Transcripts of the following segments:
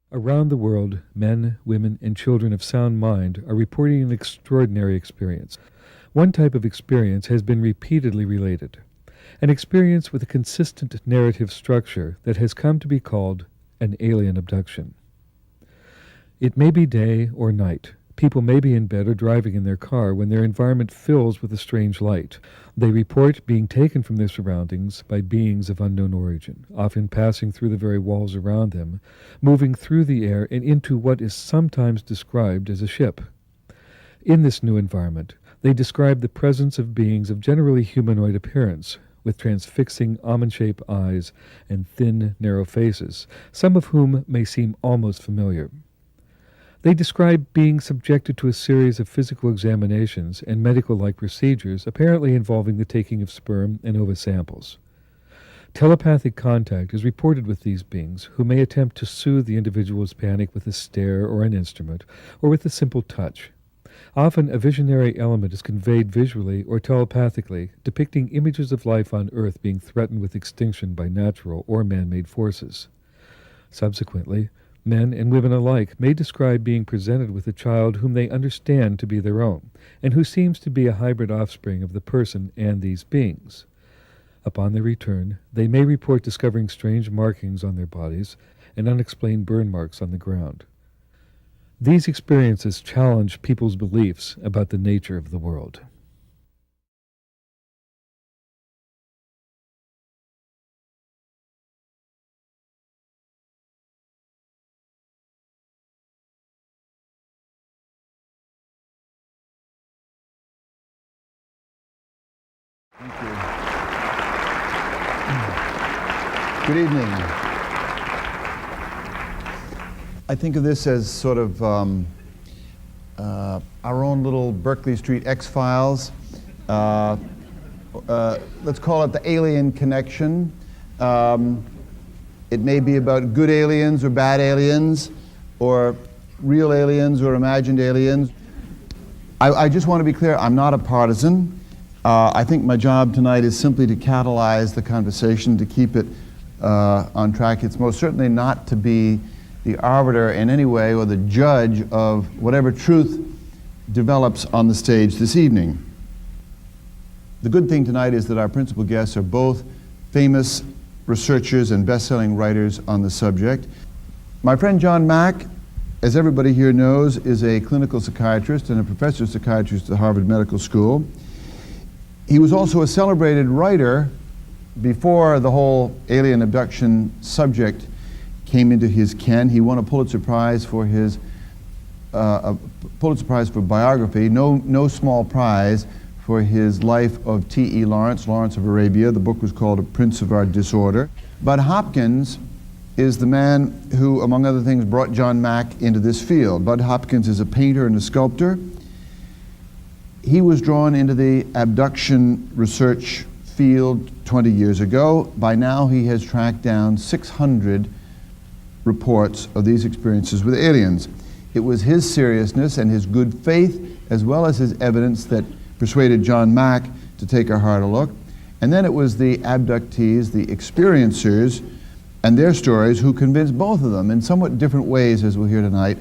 Around the world, men, women, and children of sound mind are reporting an extraordinary experience. One type of experience has been repeatedly related, an experience with a consistent narrative structure that has come to be called an alien abduction. It may be day or night. People may be in bed or driving in their car when their environment fills with a strange light. They report being taken from their surroundings by beings of unknown origin, often passing through the very walls around them, moving through the air and into what is sometimes described as a ship. In this new environment, they describe the presence of beings of generally humanoid appearance, with transfixing almond-shaped eyes and thin, narrow faces, some of whom may seem almost familiar. They describe being subjected to a series of physical examinations and medical-like procedures, apparently involving the taking of sperm and ova samples. Telepathic contact is reported with these beings, who may attempt to soothe the individual's panic with a stare or an instrument, or with a simple touch. Often a visionary element is conveyed visually or telepathically, depicting images of life on Earth being threatened with extinction by natural or man-made forces. Subsequently, men and women alike may describe being presented with a child whom they understand to be their own, and who seems to be a hybrid offspring of the person and these beings. Upon their return, they may report discovering strange markings on their bodies and unexplained burn marks on the ground. These experiences challenge people's beliefs about the nature of the world. Thank you. Good evening. I think of this as sort of our own little Berkeley Street X-Files. Let's call it the alien connection. It may be about good aliens or bad aliens, or real aliens or imagined aliens. I just want to be clear, I'm not a partisan. I think my job tonight is simply to catalyze the conversation, to keep it on track. It's most certainly not to be the arbiter in any way or the judge of whatever truth develops on the stage this evening. The good thing tonight is that our principal guests are both famous researchers and best-selling writers on the subject. My friend John Mack, as everybody here knows, is a clinical psychiatrist and a professor of psychiatry at the Harvard Medical School. He was also a celebrated writer before the whole alien abduction subject came into his ken. He won a Pulitzer Prize for his biography, no small prize, for his life of T.E. Lawrence of Arabia. The book was called A Prince of Our Disorder. But Hopkins is the man who, among other things, brought John Mack into this field. Bud Hopkins is a painter and a sculptor. He was drawn into the abduction research field 20 years ago. By now he has tracked down 600 reports of these experiences with aliens. It was his seriousness and his good faith, as well as his evidence, that persuaded John Mack to take a harder look. And then it was the abductees, the experiencers, and their stories who convinced both of them in somewhat different ways, as we'll hear tonight,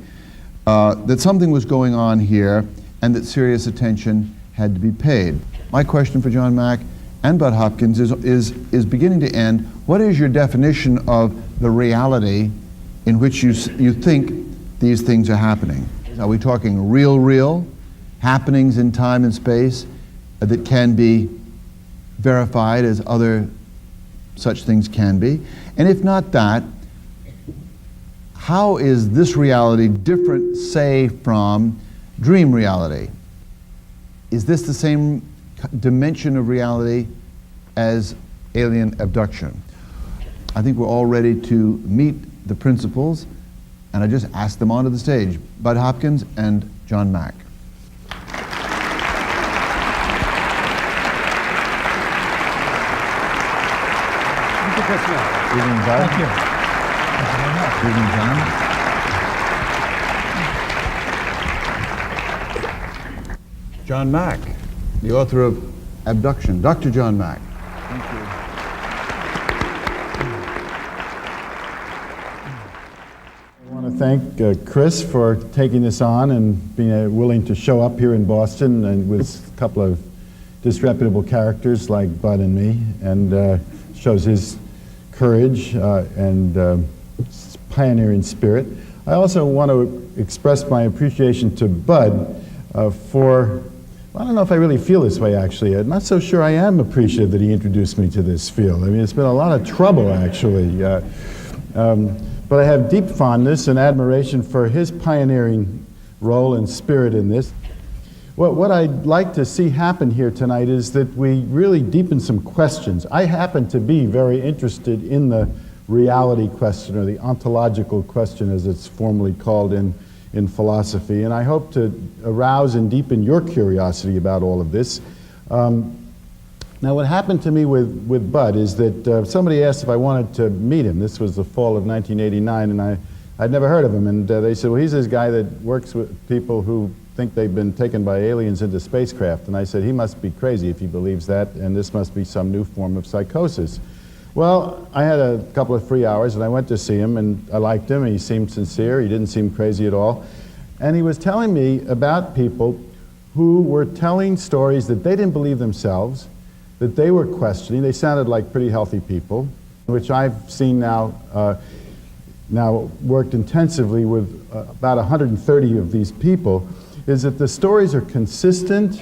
that something was going on here and that serious attention had to be paid. My question for John Mack and Bud Hopkins is beginning to end, what is your definition of the reality in which you think these things are happening? Are we talking real happenings in time and space that can be verified as other such things can be? And if not that, how is this reality different, say, from dream reality? Is this the same dimension of reality as alien abduction? I think we're all ready to meet the principals, and I just asked them onto the stage, Bud Hopkins and John Mack. Evening, Bud. Thank you. Thank you very much. Evening, John. John Mack, the author of Abduction. Dr. John Mack. Thank you. I want to to thank Chris for taking this on and being willing to show up here in Boston and with a couple of disreputable characters like Bud and me, and shows his courage and pioneering spirit. I also want to express my appreciation to Bud for, I don't know if I really feel this way actually. I'm not so sure I am appreciative that he introduced me to this field. I mean, it's been a lot of trouble actually. But I have deep fondness and admiration for his pioneering role and spirit in this. What I'd like to see happen here tonight is that we really deepen some questions. I happen to be very interested in the reality question, or the ontological question as it's formally called in philosophy, and I hope to arouse and deepen your curiosity about all of this. Now, what happened to me with Bud is that somebody asked if I wanted to meet him. This was the fall of 1989, and I'd never heard of him. And they said, well, he's this guy that works with people who think they've been taken by aliens into spacecraft. And I said, he must be crazy if he believes that, and this must be some new form of psychosis. Well, I had a couple of free hours, and I went to see him, and I liked him. He seemed sincere. He didn't seem crazy at all. And he was telling me about people who were telling stories that they didn't believe themselves, that they were questioning. They sounded like pretty healthy people, which I've seen now worked intensively with about 130 of these people, is that the stories are consistent,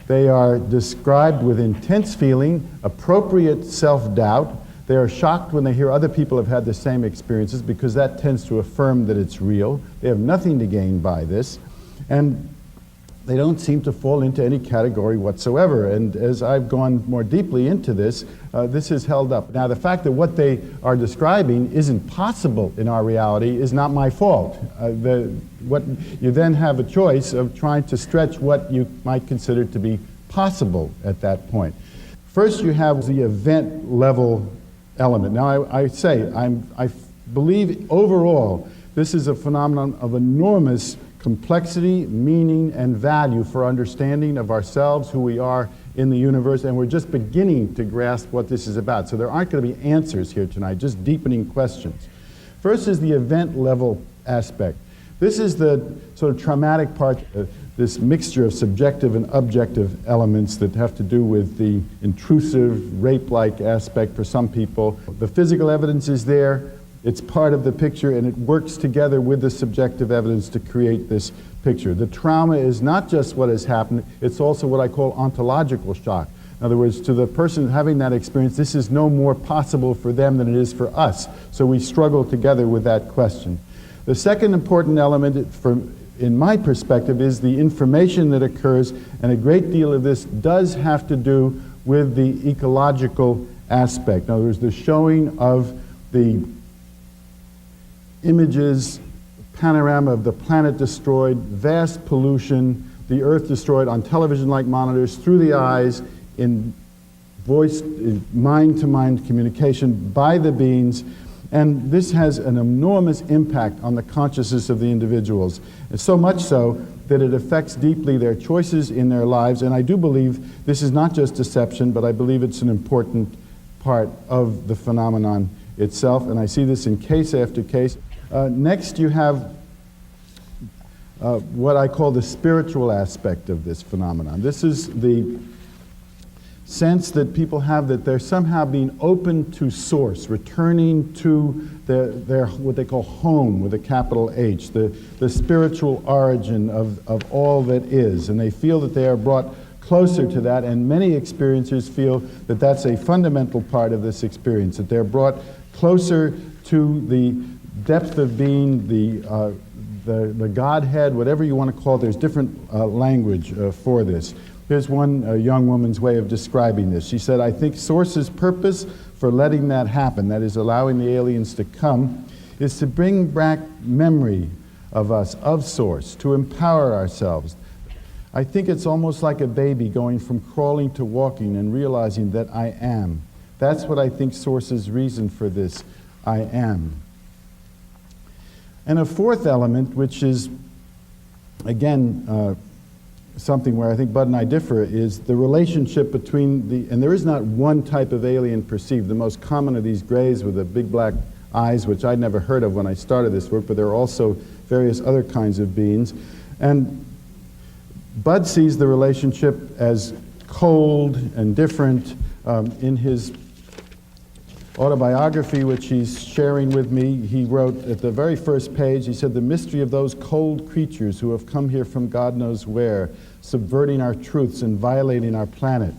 they are described with intense feeling, appropriate self-doubt, they are shocked when they hear other people have had the same experiences because that tends to affirm that it's real. They have nothing to gain by this, and they don't seem to fall into any category whatsoever. And as I've gone more deeply into this, this is held up. Now, the fact that what they are describing isn't possible in our reality is not my fault. What you then have a choice of trying to stretch what you might consider to be possible at that point. First, you have the event level element. Now, I believe overall this is a phenomenon of enormous complexity, meaning, and value for understanding of ourselves, who we are in the universe, and we're just beginning to grasp what this is about. So there aren't going to be answers here tonight, just deepening questions. First is the event level aspect. This is the sort of traumatic part, this mixture of subjective and objective elements that have to do with the intrusive, rape-like aspect for some people. The physical evidence is there. It's part of the picture, and it works together with the subjective evidence to create this picture. The trauma is not just what has happened, it's also what I call ontological shock. In other words, to the person having that experience, this is no more possible for them than it is for us. So we struggle together with that question. The second important element, in my perspective, is the information that occurs, and a great deal of this does have to do with the ecological aspect. In other words, the showing of the images, panorama of the planet destroyed, vast pollution, the earth destroyed on television-like monitors, through the eyes, in voice, mind-to-mind communication by the beings, and this has an enormous impact on the consciousness of the individuals. And so much so that it affects deeply their choices in their lives, and I do believe this is not just deception, but I believe it's an important part of the phenomenon itself, and I see this in case after case. Next, you have what I call the spiritual aspect of this phenomenon. This is the sense that people have that they're somehow being open to source, returning to their what they call home with a capital H, the spiritual origin of all that is, and they feel that they are brought closer to that, and many experiencers feel that that's a fundamental part of this experience, that they're brought closer to the depth of being, the Godhead, whatever you want to call it. There's different language for this. Here's one young woman's way of describing this. She said, I think Source's purpose for letting that happen, that is allowing the aliens to come, is to bring back memory of us, of Source, to empower ourselves. I think it's almost like a baby going from crawling to walking and realizing that I am. That's what I think Source's reason for this, I am. And a fourth element, which is, again, something where I think Bud and I differ, is the relationship between and there is not one type of alien perceived. The most common are these grays with a big black eyes, which I'd never heard of when I started this work, but there are also various other kinds of beings. And Bud sees the relationship as cold and different. In his autobiography, which he's sharing with me, he wrote at the very first page, he said, "The mystery of those cold creatures who have come here from God knows where, subverting our truths and violating our planet."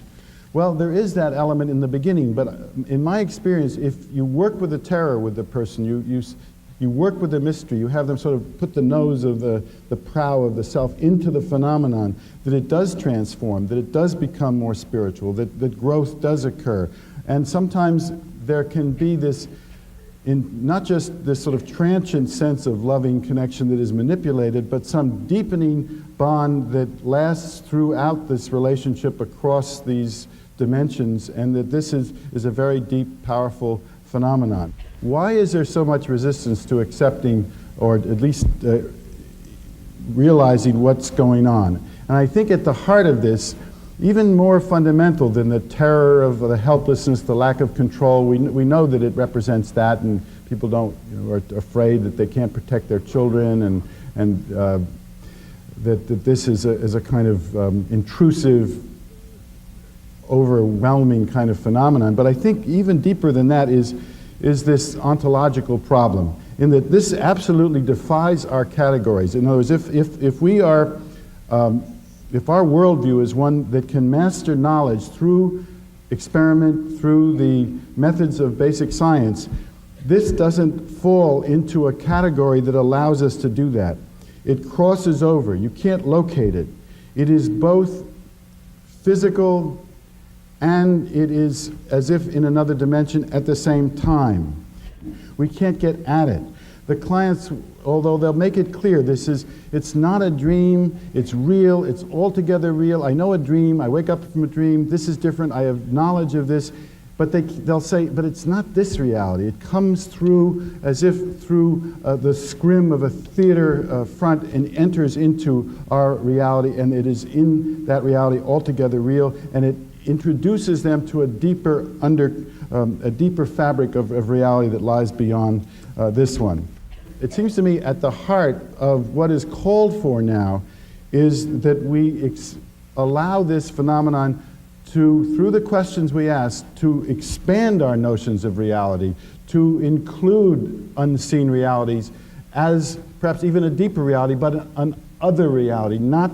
Well, there is that element in the beginning, but in my experience, if you work with the terror with the person, you work with the mystery, you have them sort of put the nose of the prow of the self into the phenomenon, that it does transform, that it does become more spiritual, that growth does occur. And sometimes there can be this, not just this sort of transient sense of loving connection that is manipulated, but some deepening bond that lasts throughout this relationship across these dimensions, and that this is a very deep, powerful phenomenon. Why is there so much resistance to accepting, or at least realizing what's going on? And I think at the heart of this, even more fundamental than the terror of the helplessness, the lack of control, we know that it represents that, and people are afraid that they can't protect their children, and that this is a kind of intrusive, overwhelming kind of phenomenon. But I think even deeper than that is this ontological problem, in that this absolutely defies our categories. In other words, if we are, if our worldview is one that can master knowledge through experiment, through the methods of basic science, this doesn't fall into a category that allows us to do that. It crosses over. You can't locate it. It is both physical and it is as if in another dimension at the same time. We can't get at it. The clients, although they'll make it clear, it's not a dream, it's real, it's altogether real. I know a dream, I wake up from a dream, this is different, I have knowledge of this, but they'll say, but it's not this reality. It comes through as if through the scrim of a theater front and enters into our reality, and it is in that reality altogether real, and it introduces them to a deeper fabric of reality that lies beyond this one. It seems to me at the heart of what is called for now is that we allow this phenomenon to, through the questions we ask, to expand our notions of reality, to include unseen realities as perhaps even a deeper reality, but an other reality, not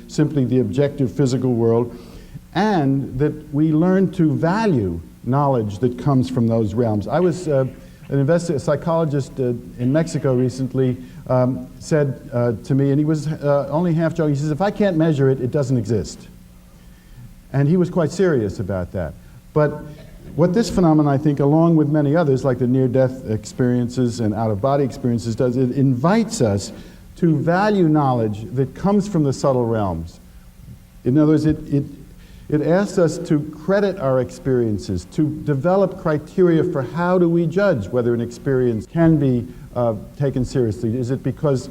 simply the objective physical world, and that we learn to value knowledge that comes from those realms. I was a psychologist in Mexico recently said to me, and he was only half joking, he says, if I can't measure it, it doesn't exist. And he was quite serious about that. But what this phenomenon, I think, along with many others, like the near-death experiences and out-of-body experiences does, it invites us to value knowledge that comes from the subtle realms. In other words, it asks us to credit our experiences, to develop criteria for how do we judge whether an experience can be taken seriously. Is it because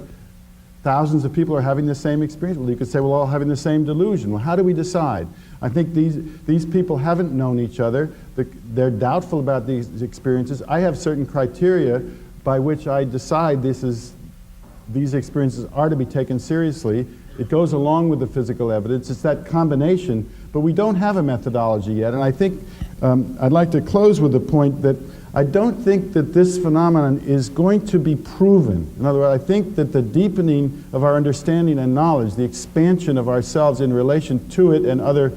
thousands of people are having the same experience? Well, you could say, well, all having the same delusion. Well, how do we decide? I think these people haven't known each other. They're doubtful about these experiences. I have certain criteria by which I decide these experiences are to be taken seriously. It goes along with the physical evidence. It's that combination, but we don't have a methodology yet. And I think I'd like to close with the point that I don't think that this phenomenon is going to be proven. In other words, I think that the deepening of our understanding and knowledge, the expansion of ourselves in relation to it and other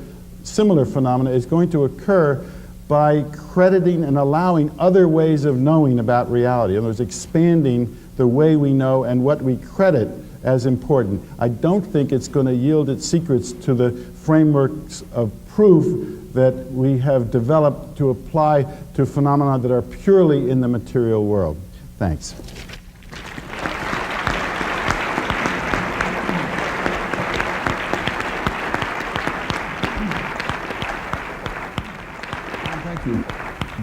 similar phenomena is going to occur by crediting and allowing other ways of knowing about reality. In other words, expanding the way we know and what we credit as important. I don't think it's going to yield its secrets to the frameworks of proof that we have developed to apply to phenomena that are purely in the material world. Thanks. Thank you.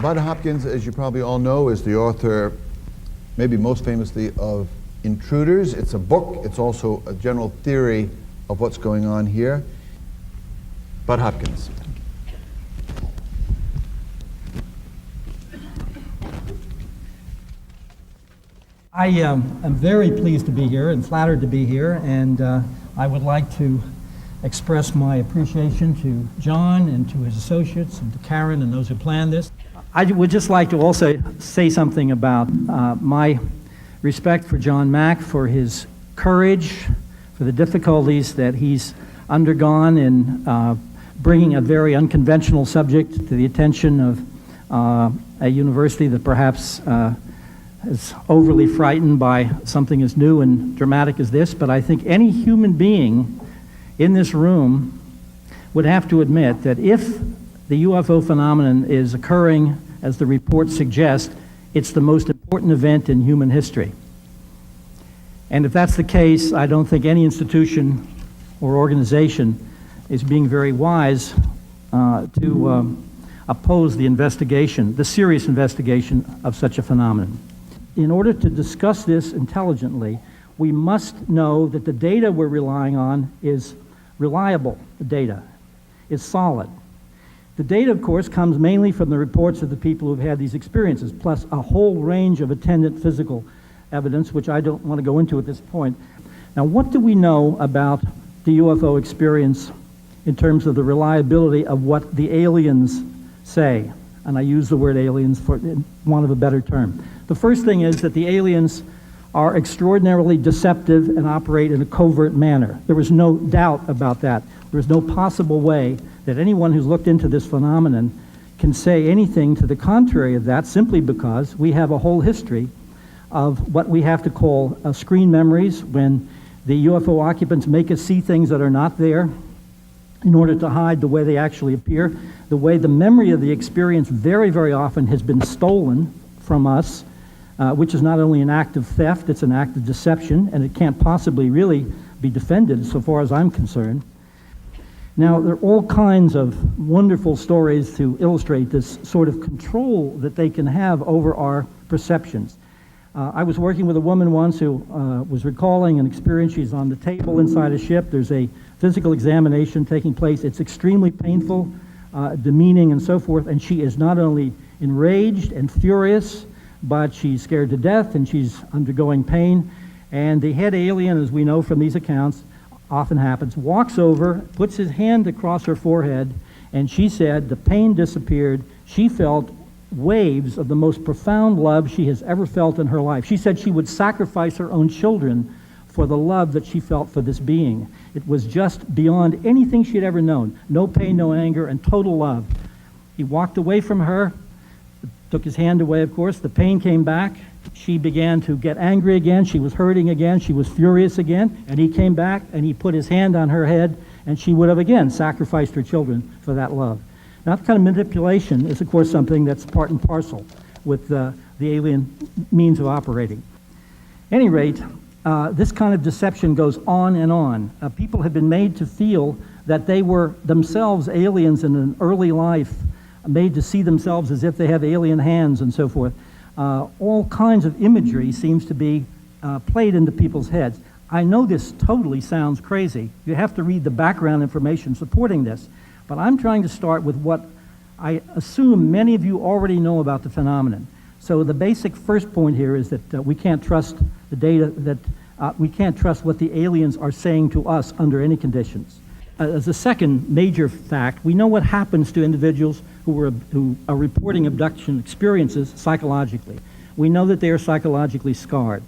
Bud Hopkins, as you probably all know, is the author, maybe most famously, of Intruders. It's a book. It's also a general theory of what's going on here. Bud Hopkins. I am very pleased to be here and flattered to be here, and I would like to express my appreciation to John and to his associates and to Karen and those who planned this. I would just like to also say something about my respect for John Mack, for his courage, for the difficulties that he's undergone in bringing a very unconventional subject to the attention of a university that perhaps is overly frightened by something as new and dramatic as this. But I think any human being in this room would have to admit that if the UFO phenomenon is occurring, as the report suggests, it's the most important event in human history. And if that's the case, I don't think any institution or organization is being very wise to oppose the investigation, the serious investigation of such a phenomenon. In order to discuss this intelligently, we must know that the data we're relying on is reliable data, is solid. The data, of course, comes mainly from the reports of the people who've had these experiences, plus a whole range of attendant physical evidence, which I don't want to go into at this point. Now, what do we know about the UFO experience in terms of the reliability of what the aliens say? And I use the word aliens for want of a better term. The first thing is that the aliens are extraordinarily deceptive and operate in a covert manner. There is no doubt about that. There is no possible way that anyone who's looked into this phenomenon can say anything to the contrary of that, simply because we have a whole history of what we have to call screen memories, when the UFO occupants make us see things that are not there in order to hide the way they actually appear, the way the memory of the experience very, very often has been stolen from us, which is not only an act of theft, it's an act of deception, and it can't possibly really be defended so far as I'm concerned. Now, there are all kinds of wonderful stories to illustrate this sort of control that they can have over our perceptions. I was working with a woman once who was recalling an experience. She's on the table inside a ship. There's a physical examination taking place. It's extremely painful, demeaning, and so forth, and she is not only enraged and furious, but she's scared to death and she's undergoing pain. And the head alien, as we know from these accounts, often happens, walks over, puts his hand across her forehead, and she said the pain disappeared. She felt waves of the most profound love she has ever felt in her life. She said she would sacrifice her own children for the love that she felt for this being. It was just beyond anything she had ever known. No pain, no anger, and total love. He walked away from her, took his hand away, of course. The pain came back. She began to get angry again. She was hurting again. She was furious again. And he came back and he put his hand on her head, and she would have again sacrificed her children for that love. Now, that kind of manipulation is, of course, something that's part and parcel with the alien means of operating. At any rate, this kind of deception goes on and on. People have been made to feel that they were themselves aliens in an early life, made to see themselves as if they have alien hands and so forth. All kinds of imagery seems to be played into people's heads. I know this totally sounds crazy. You have to read the background information supporting this. But I'm trying to start with what I assume many of you already know about the phenomenon. So the basic first point here is that we can't trust the data, that we can't trust what the aliens are saying to us under any conditions. As a second major fact, we know what happens to individuals who are reporting abduction experiences psychologically. We know that they are psychologically scarred.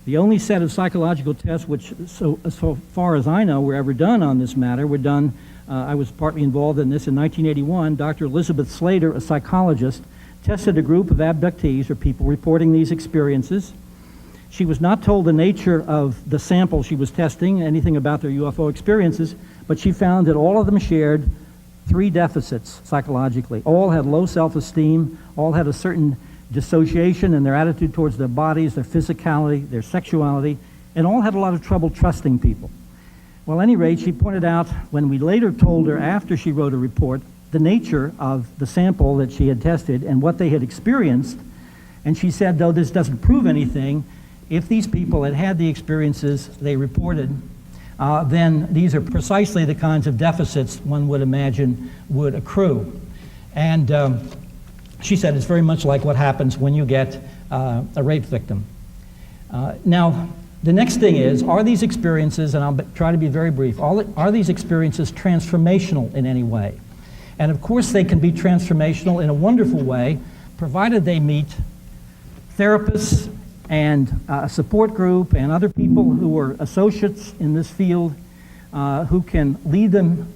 The only set of psychological tests which, so far as I know, were ever done on this matter were done, I was partly involved in this in 1981. Dr. Elizabeth Slater, a psychologist, tested a group of abductees, or people reporting these experiences. She was not told the nature of the sample she was testing, anything about their UFO experiences, but she found that all of them shared three deficits psychologically. All had low self-esteem, all had a certain dissociation in their attitude towards their bodies, their physicality, their sexuality, and all had a lot of trouble trusting people. Well, at any rate, she pointed out, when we later told her after she wrote a report, the nature of the sample that she had tested and what they had experienced, and she said, though this doesn't prove anything, if these people had had the experiences they reported, then these are precisely the kinds of deficits one would imagine would accrue. And she said it's very much like what happens when you get a rape victim. Now, the next thing is, are these experiences, and I'll try to be very brief, are these experiences transformational in any way? And of course they can be transformational in a wonderful way, provided they meet therapists and a support group and other people who are associates in this field who can lead them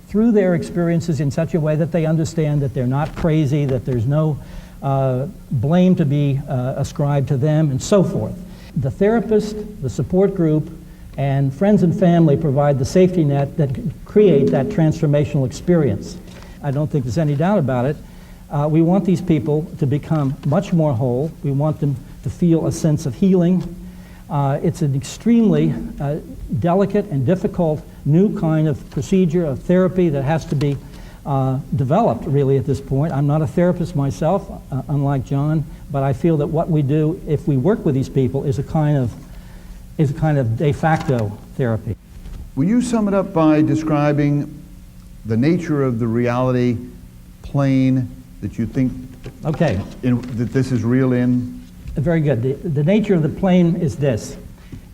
through their experiences in such a way that they understand that they're not crazy, that there's no blame to be ascribed to them, and so forth. The therapist, the support group, and friends and family provide the safety net that create that transformational experience. I don't think there's any doubt about it. We want these people to become much more whole. We want them to feel a sense of healing. It's an extremely delicate and difficult new kind of procedure of therapy that has to be developed really at this point. I'm not a therapist myself, unlike John, but I feel that what we do if we work with these people is a kind of de facto therapy. Will you sum it up by describing the nature of the reality plane that you think Okay. that this is real in? Very good. The nature of the plane is this.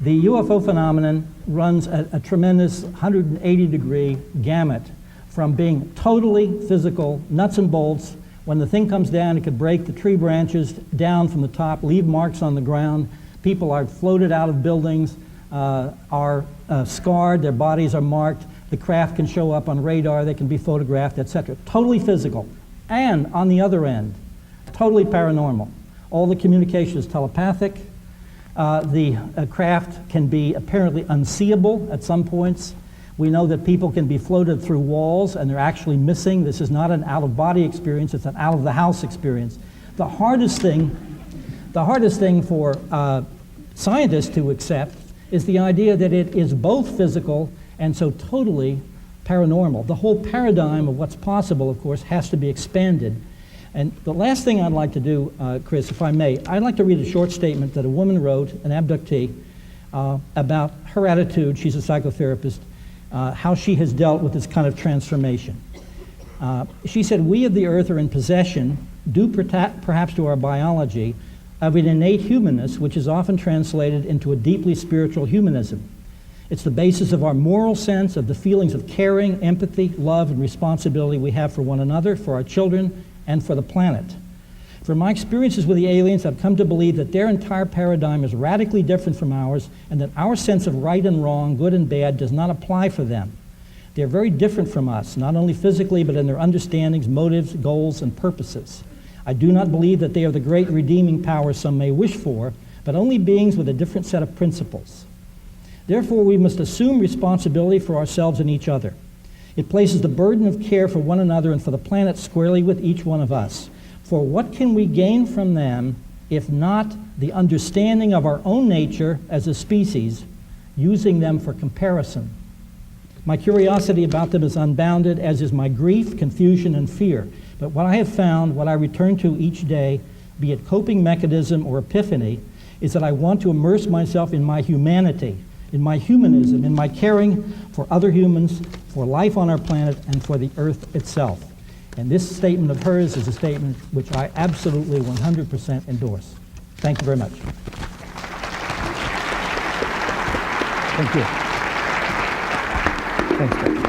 The UFO phenomenon runs a tremendous 180-degree gamut from being totally physical, nuts and bolts. When the thing comes down, it could break the tree branches down from the top, leave marks on the ground. People are floated out of buildings, are scarred, their bodies are marked. The craft can show up on radar, they can be photographed, etc. Totally physical. And on the other end, totally paranormal. All the communication is telepathic. The craft can be apparently unseeable at some points. We know that people can be floated through walls and they're actually missing. This is not an out-of-body experience, it's an out-of-the-house experience. The hardest thing for scientists to accept is the idea that it is both physical and so totally paranormal. The whole paradigm of what's possible, of course, has to be expanded. And the last thing I'd like to do, Chris, if I may, I'd like to read a short statement that a woman wrote, an abductee, about her attitude. She's a psychotherapist, how she has dealt with this kind of transformation. She said, "We of the earth are in possession, due perhaps to our biology, of an innate humanness which is often translated into a deeply spiritual humanism. It's the basis of our moral sense, of the feelings of caring, empathy, love, and responsibility we have for one another, for our children, and for the planet. From my experiences with the aliens, I've come to believe that their entire paradigm is radically different from ours, and that our sense of right and wrong, good and bad, does not apply for them. They're very different from us, not only physically, but in their understandings, motives, goals, and purposes. I do not believe that they are the great redeeming power some may wish for, but only beings with a different set of principles. Therefore, we must assume responsibility for ourselves and each other. It places the burden of care for one another and for the planet squarely with each one of us. For what can we gain from them if not the understanding of our own nature as a species, using them for comparison? My curiosity about them is unbounded, as is my grief, confusion, and fear. But what I have found, what I return to each day, be it coping mechanism or epiphany, is that I want to immerse myself in my humanity, in my humanism, in my caring for other humans, for life on our planet, and for the earth itself." And this statement of hers is a statement which I absolutely 100% endorse. Thank you very much. Thank you. Thanks, Dave.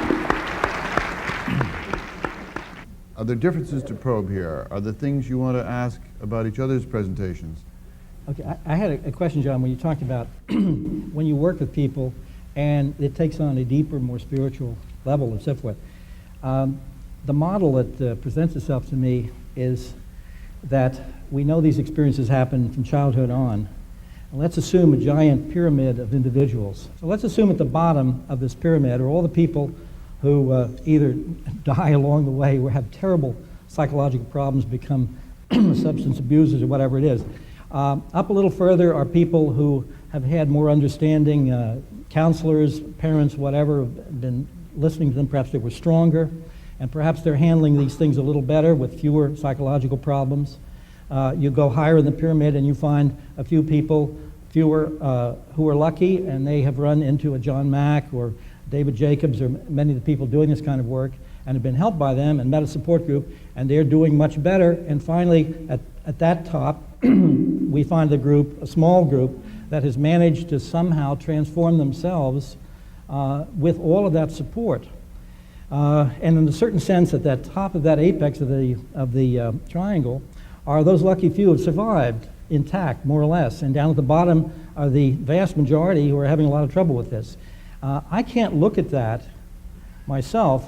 Are there differences to probe here? Are there things you want to ask about each other's presentations? Okay, I had a question, John, when you talked about when you work with people and it takes on a deeper, more spiritual level and so forth. The model that presents itself to me is that we know these experiences happen from childhood on. And let's assume a giant pyramid of individuals. So let's assume at the bottom of this pyramid are all the people who either die along the way or have terrible psychological problems, become substance abusers or whatever it is. Up a little further are people who have had more understanding, counselors, parents, whatever, have been listening to them, perhaps they were stronger, and perhaps they're handling these things a little better with fewer psychological problems. You go higher in the pyramid and you find a few people, fewer, who are lucky, and they have run into a John Mack or David Jacobs or many of the people doing this kind of work and have been helped by them and met a support group, and they're doing much better. And finally, at that top, we find a group, a small group, that has managed to somehow transform themselves with all of that support. And in a certain sense, at that top of that apex of the triangle are those lucky few who have survived intact, more or less. And down at the bottom are the vast majority who are having a lot of trouble with this. I can't look at that myself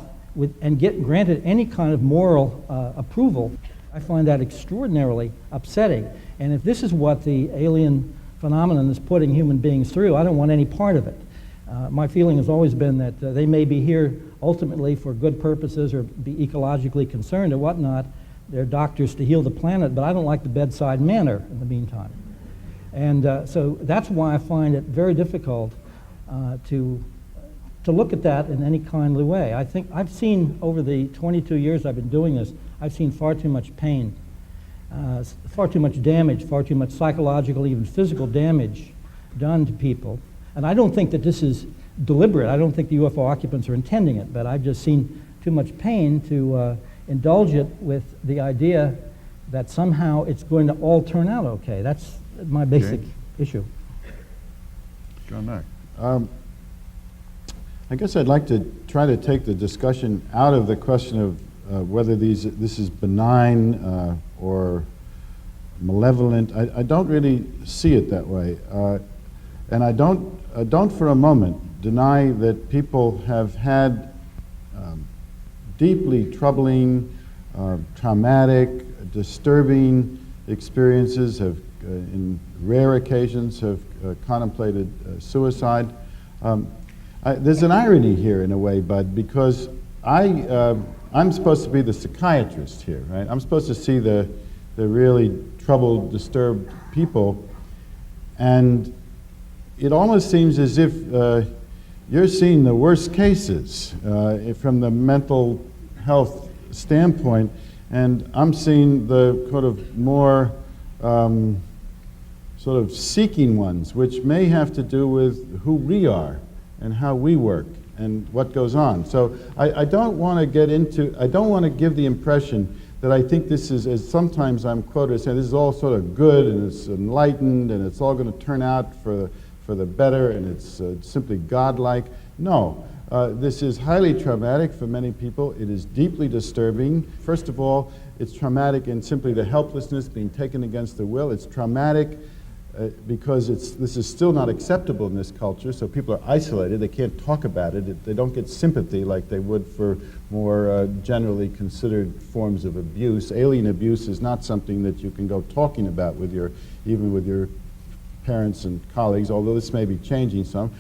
and get granted any kind of moral approval. I find that extraordinarily upsetting. And if this is what the alien phenomenon is putting human beings through, I don't want any part of it. My feeling has always been that they may be here ultimately for good purposes or be ecologically concerned or whatnot. They're doctors to heal the planet, but I don't like the bedside manner in the meantime. And so that's why I find it very difficult to look at that in any kindly way. I think I've seen over the 22 years I've been doing this, I've seen far too much pain, far too much damage, far too much psychological, even physical damage done to people. And I don't think that this is deliberate. I don't think the UFO occupants are intending it, but I've just seen too much pain to indulge it with the idea that somehow it's going to all turn out okay. That's my basic issue. John Mack. I guess I'd like to try to take the discussion out of the question of whether this is benign or malevolent. I don't really see it that way. And I don't for a moment deny that people have had deeply troubling, traumatic, disturbing experiences, have in rare occasions have contemplated suicide. There's an irony here in a way, Bud, because I'm supposed to be the psychiatrist here, right? I'm supposed to see the really troubled, disturbed people, and it almost seems as if you're seeing the worst cases from the mental health standpoint, and I'm seeing the sort of more sort of seeking ones, which may have to do with who we are and how we work and what goes on. So I don't want to get into, I don't want to give the impression that I think this is, as sometimes I'm quoted as saying, this is all sort of good and it's enlightened and it's all going to turn out for the better and it's simply godlike. No, this is highly traumatic for many people. It is deeply disturbing. First of all, it's traumatic in simply the helplessness being taken against their will. It's traumatic because this is still not acceptable in this culture, so people are isolated. They can't talk about it. They don't get sympathy like they would for more generally considered forms of abuse. Alien abuse is not something that you can go talking about with even with your parents and colleagues, although this may be changing some.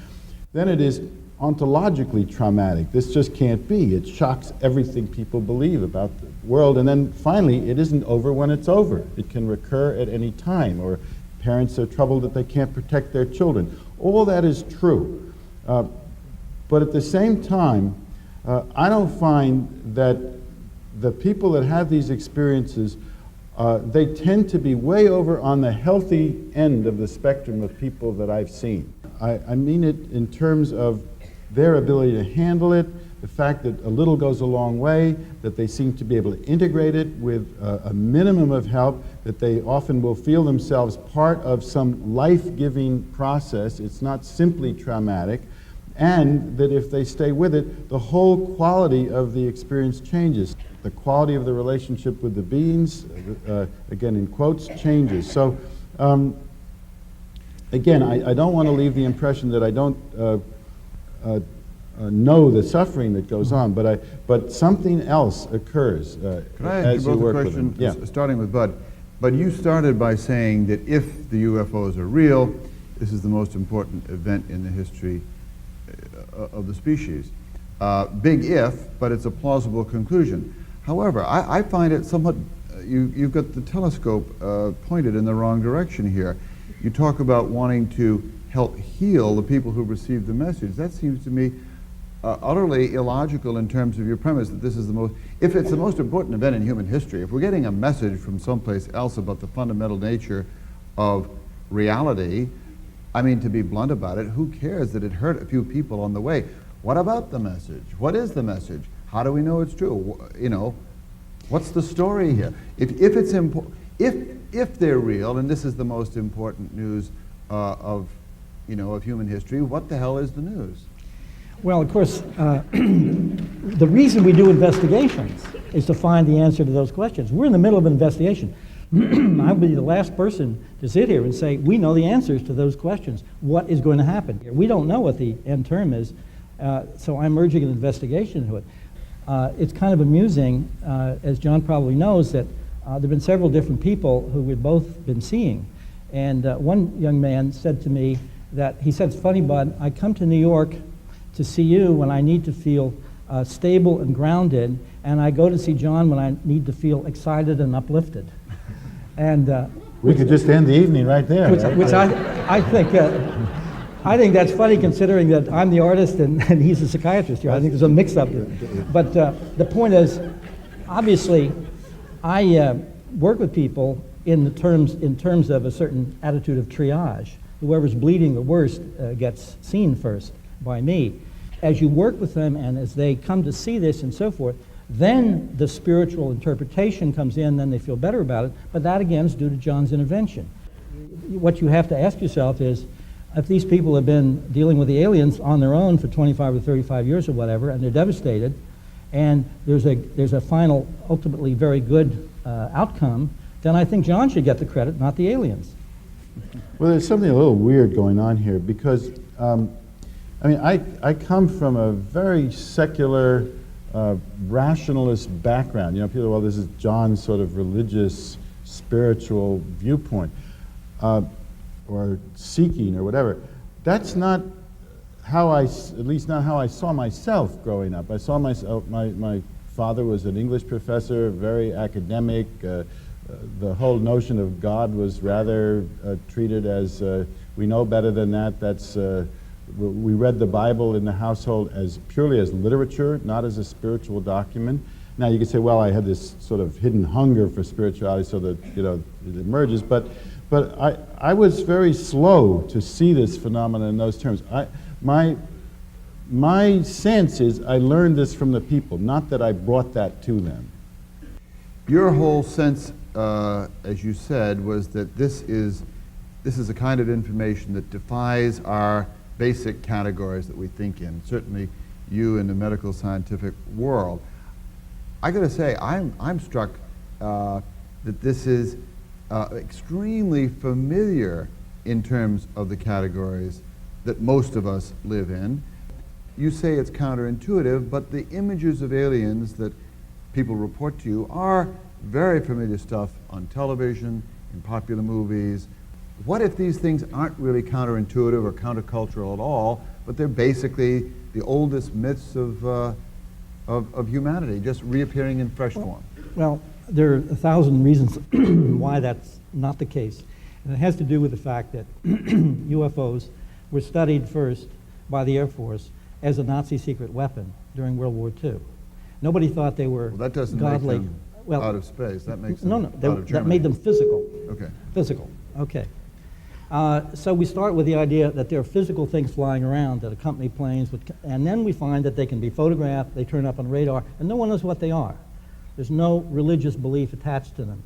Then it is ontologically traumatic. This just can't be. It shocks everything people believe about the world. And then finally, it isn't over when it's over. It can recur at any time, or parents are troubled that they can't protect their children. All that is true. But at the same time, I don't find that the people that have these experiences, they tend to be way over on the healthy end of the spectrum of people that I've seen. I mean it in terms of their ability to handle it, the fact that a little goes a long way, that they seem to be able to integrate it with a minimum of help, that they often will feel themselves part of some life-giving process. It's not simply traumatic, and that if they stay with it, the whole quality of the experience changes. The quality of the relationship with the beings, again in quotes, changes. So again, I don't want to leave the impression that I don't know the suffering that goes on, but something else occurs Can I ask as you you both work a with question, them. Yeah. starting with Bud? But you started by saying that if the UFOs are real, this is the most important event in the history of the species. Big if, but it's a plausible conclusion. However, I find it somewhat, you've got the telescope pointed in the wrong direction here. You talk about wanting to help heal the people who receive the message. That seems to me utterly illogical in terms of your premise that this is the most, if it's the most important event in human history, if we're getting a message from someplace else about the fundamental nature of reality, I mean, to be blunt about it, who cares that it hurt a few people on the way? What about the message? What is the message? How do we know it's true? You know, what's the story here? If it's important, if they're real, and this is the most important news of human history. What the hell is the news? Well, of course, the reason we do investigations is to find the answer to those questions. We're in the middle of an investigation. I'll be the last person to sit here and say, we know the answers to those questions. What is going to happen here? We don't know what the end term is, so I'm urging an investigation into it. It's kind of amusing, as John probably knows, that there have been several different people who we've both been seeing. And one young man said to me that, he said, it's funny, Bud, I come to New York to see you when I need to feel stable and grounded, and I go to see John when I need to feel excited and uplifted. And We could just end the evening right there. which I think that's funny, considering that I'm the artist and he's a psychiatrist here. I think there's a mix-up here. But the point is, obviously, I work with people in terms of a certain attitude of triage. Whoever's bleeding the worst gets seen first by me. As you work with them and as they come to see this and so forth, then the spiritual interpretation comes in, then they feel better about it, but that again is due to John's intervention. What you have to ask yourself is, if these people have been dealing with the aliens on their own for 25 or 35 years or whatever, and they're devastated, and there's a final, ultimately very good outcome, then I think John should get the credit, not the aliens. Well, there's something a little weird going on here, because I come from a very secular, rationalist background. People, well, this is John's sort of religious, spiritual viewpoint, or seeking, or whatever. That's not how at least not how I saw myself growing up. I saw myself, my father was an English professor, very academic. The whole notion of God was rather treated as, we know better than that. We read the Bible in the household as purely as literature, not as a spiritual document. Now you could say, well, I had this sort of hidden hunger for spirituality, so that it emerges. But I was very slow to see this phenomenon in those terms. My sense is I learned this from the people, not that I brought that to them. Your whole sense, as you said, was that this is a kind of information that defies our basic categories that we think in. Certainly, you in the medical scientific world. I got to say, I'm struck that this is extremely familiar in terms of the categories that most of us live in. You say it's counterintuitive, but the images of aliens that people report to you are very familiar stuff on television, in popular movies. What if these things aren't really counterintuitive or countercultural at all, but they're basically the oldest myths of humanity, just reappearing in fresh form? Well, there are 1,000 reasons why that's not the case. And it has to do with the fact that UFOs were studied first by the Air Force as a Nazi secret weapon during World War II. Nobody thought they were Well, that doesn't godly. make them out of space. That makes them No, out of that Germany. made them physical. Okay. Physical, okay. So we start with the idea that there are physical things flying around that accompany planes, and then we find that they can be photographed, they turn up on radar, and no one knows what they are. There's no religious belief attached to them.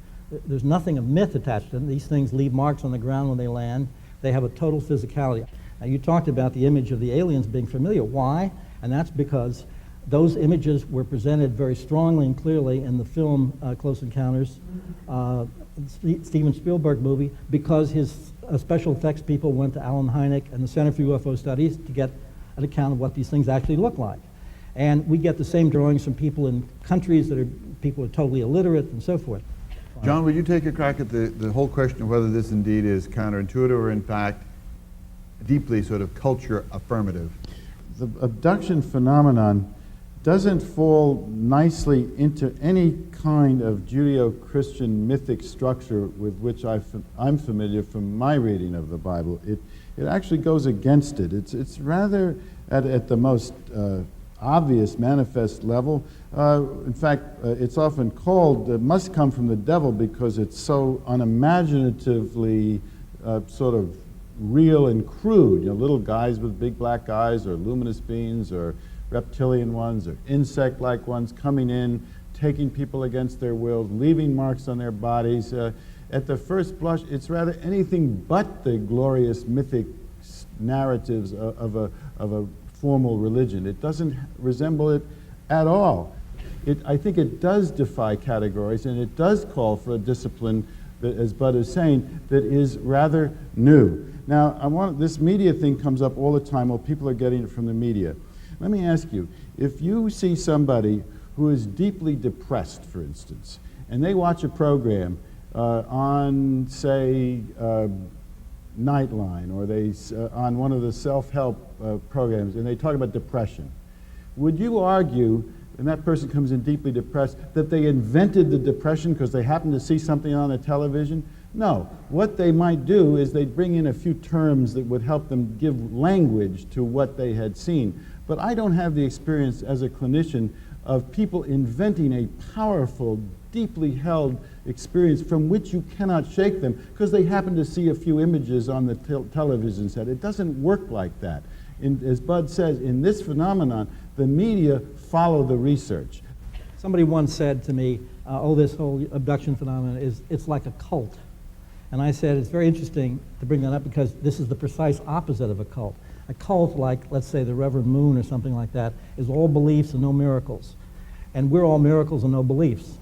There's nothing of myth attached to them. These things leave marks on the ground when they land. They have a total physicality. Now, you talked about the image of the aliens being familiar. Why? And that's because those images were presented very strongly and clearly in the film Close Encounters, Steven Spielberg movie, because his special effects people went to Alan Hynek and the Center for UFO Studies to get an account of what these things actually look like. And we get the same drawings from people in countries that are people who are totally illiterate and so forth. John, would you take a crack at the whole question of whether this indeed is counterintuitive or in fact deeply sort of culture affirmative? The abduction phenomenon doesn't fall nicely into any kind of Judeo-Christian mythic structure with which I'm familiar from my reading of the Bible. It actually goes against it. It's rather at the most obvious, manifest level. In fact, it's often called, must come from the devil because it's so unimaginatively sort of real and crude. Little guys with big black eyes, or luminous beings, or reptilian ones, or insect-like ones coming in, taking people against their will, leaving marks on their bodies. at the first blush, it's rather anything but the glorious mythic narratives of a formal religion. It doesn't resemble it at all. I think it does defy categories, and it does call for a discipline that, as Bud is saying, that is rather new. Now, this media thing comes up all the time. Well, people are getting it from the media. Let me ask you, if you see somebody who is deeply depressed, for instance, and they watch a program on, say, Nightline, or on one of the self-help programs, and they talk about depression, would you argue, and that person comes in deeply depressed, that they invented the depression because they happened to see something on the television? No. What they might do is they'd bring in a few terms that would help them give language to what they had seen. But I don't have the experience as a clinician of people inventing a powerful, deeply held experience from which you cannot shake them because they happen to see a few images on the television set. It doesn't work like that. As Bud says, in this phenomenon, the media follow the research. Somebody once said to me, this whole abduction phenomenon it's like a cult. And I said, it's very interesting to bring that up because this is the precise opposite of a cult. A cult, like, let's say, the Reverend Moon or something like that, is all beliefs and no miracles. And we're all miracles and no beliefs.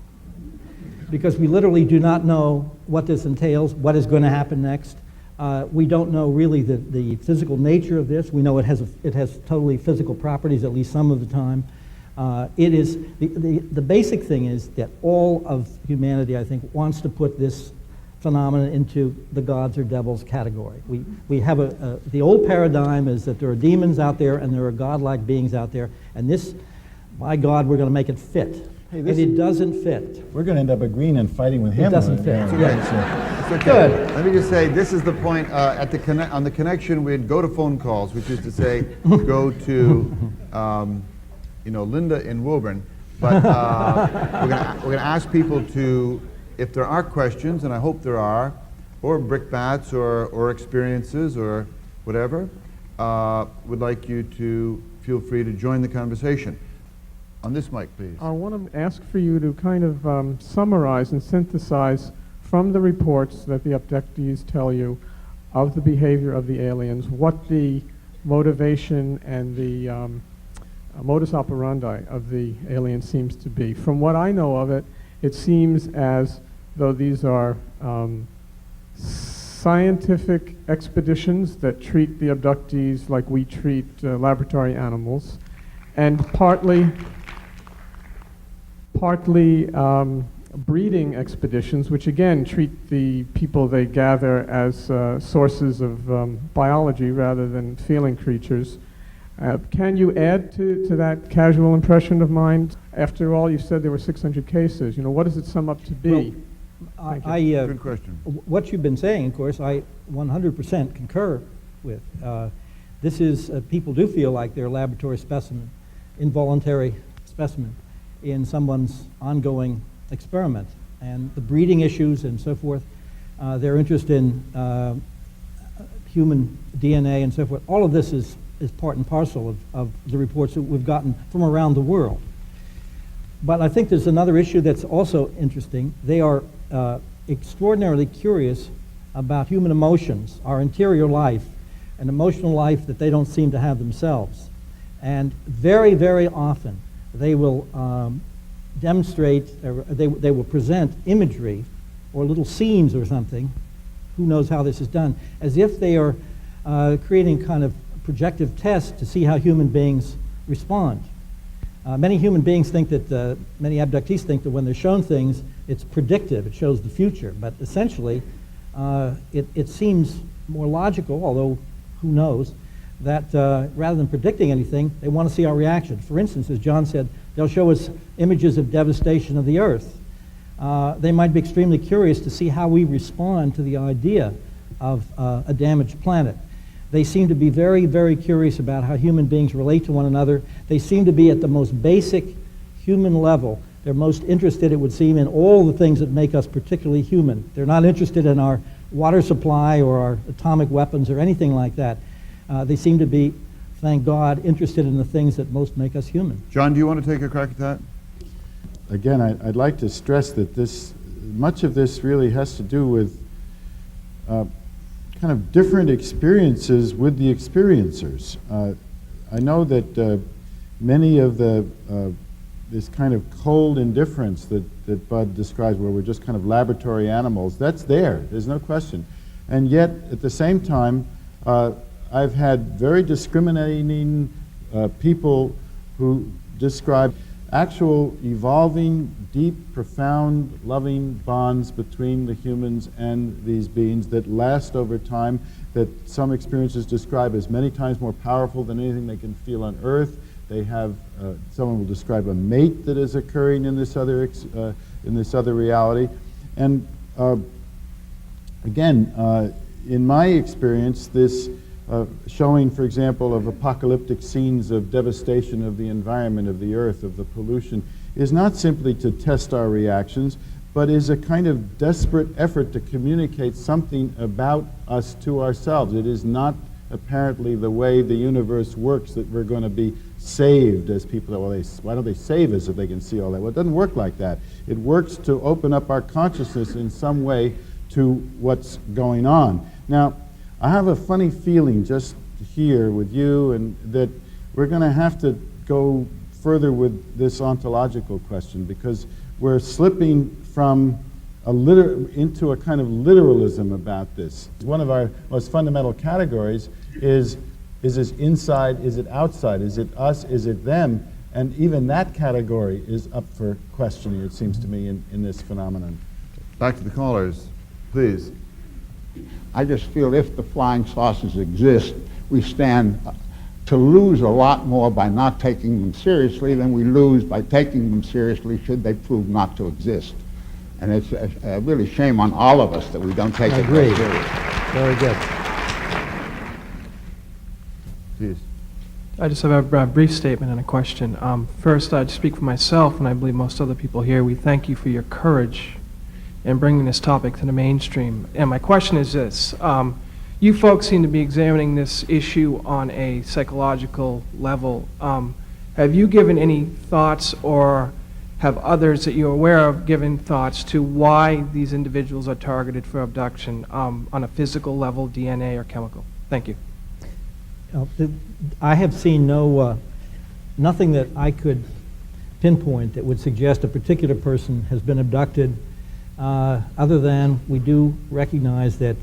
Because we literally do not know what this entails, what is going to happen next. We don't know really the physical nature of this. We know it has totally physical properties, at least some of the time. The basic thing is that all of humanity, I think, wants to put this phenomenon into the gods or devils category. We have the old paradigm is that there are demons out there and there are godlike beings out there, and this, by God, we're going to make it fit. Hey, and it doesn't fit. We're going to end up agreeing and fighting with him. It doesn't fit. It's okay. Good. Let me just say, this is the point on the connection. We'd go to phone calls, which is to say, go to Linda in Woburn. But we're going to ask people to, if there are questions, and I hope there are, or brickbats or experiences or whatever, would like you to feel free to join the conversation. On this mic, please. I want to ask for you to kind of summarize and synthesize from the reports that the abductees tell you of the behavior of the aliens, what the motivation and the modus operandi of the aliens seems to be. From what I know of it, it seems as though these are scientific expeditions that treat the abductees like we treat laboratory animals, and partly breeding expeditions, which again treat the people they gather as sources of biology rather than feeling creatures. Can you add to that casual impression of mine? After all, you said there were 600 cases. What does it sum up to be? Well, Good question. What you've been saying, of course, I 100% concur with. This is, people do feel like they're a laboratory specimen, involuntary specimen in someone's ongoing experiment. And the breeding issues and so forth, their interest in human DNA and so forth, all of this is part and parcel of the reports that we've gotten from around the world. But I think there's another issue that's also interesting. They are extraordinarily curious about human emotions, our interior life, an emotional life that they don't seem to have themselves. And very, very often, they will demonstrate, they will present imagery or little scenes or something, who knows how this is done, as if they are creating kind of projective tests to see how human beings respond. Many human beings think that, many abductees think that when they're shown things, it's predictive, it shows the future. But essentially, it seems more logical, although who knows, that rather than predicting anything, they want to see our reaction. For instance, as John said, they'll show us images of devastation of the earth. They might be extremely curious to see how we respond to the idea of a damaged planet. They seem to be very, very curious about how human beings relate to one another. They seem to be at the most basic human level. They're most interested, it would seem, in all the things that make us particularly human. They're not interested in our water supply or our atomic weapons or anything like that. They seem to be, thank God, interested in the things that most make us human. John, do you want to take a crack at that? Again, I'd like to stress that this much of this really has to do with kind of different experiences with the experiencers. I know that many of this kind of cold indifference that Bud describes, where we're just kind of laboratory animals, that's there. There's no question. And yet, at the same time, I've had very discriminating people who describe actual evolving, deep, profound, loving bonds between the humans and these beings that last over time, that some experiences describe as many times more powerful than anything they can feel on Earth. They have, someone will describe a mate that is occurring in this other reality. And again, in my experience, this showing, for example, of apocalyptic scenes of devastation of the environment, of the earth, of the pollution, is not simply to test our reactions, but is a kind of desperate effort to communicate something about us to ourselves. It is not apparently the way the universe works that we're going to be saved, as people say, well, why don't they save us if they can see all that? Well, it doesn't work like that. It works to open up our consciousness in some way to what's going on. Now, I have a funny feeling just here with you, and that we're going to have to go further with this ontological question, because we're slipping from into a kind of literalism about this. One of our most fundamental categories is this inside, is it outside, is it us, is it them? And even that category is up for questioning, it seems to me, in this phenomenon. Back to the callers, please. I just feel if the flying saucers exist, we stand to lose a lot more by not taking them seriously than we lose by taking them seriously should they prove not to exist. And it's a really shame on all of us that we don't take it very seriously. Very good. Please. I just have a brief statement and a question. First, I'd speak for myself, and I believe most other people here. We thank you for your courage in bringing this topic to the mainstream. And my question is this. You folks seem to be examining this issue on a psychological level. Have you given any thoughts, or have others that you're aware of given thoughts to why these individuals are targeted for abduction on a physical level, DNA or chemical? Thank you. I have seen nothing that I could pinpoint that would suggest a particular person has been abducted, other than we do recognize that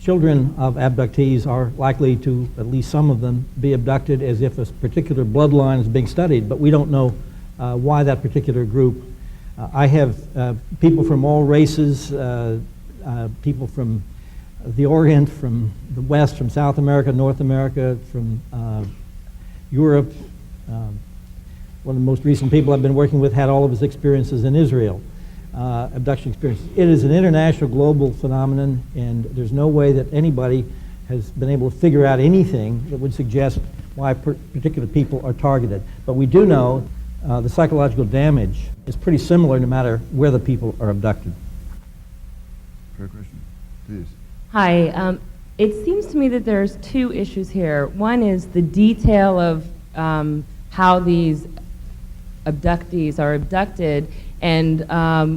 children of abductees are likely to, at least some of them, be abducted as if a particular bloodline is being studied, but we don't know why that particular group. I have people from all races, people from the Orient, from the West, from South America, North America, from Europe. One of the most recent people I've been working with had all of his experiences in Israel, abduction experiences. It is an international, global phenomenon, and there's no way that anybody has been able to figure out anything that would suggest why particular people are targeted. But we do know the psychological damage is pretty similar no matter where the people are abducted. Fair question. Please. Hi. It seems to me that there's two issues here. One is the detail of how these abductees are abducted and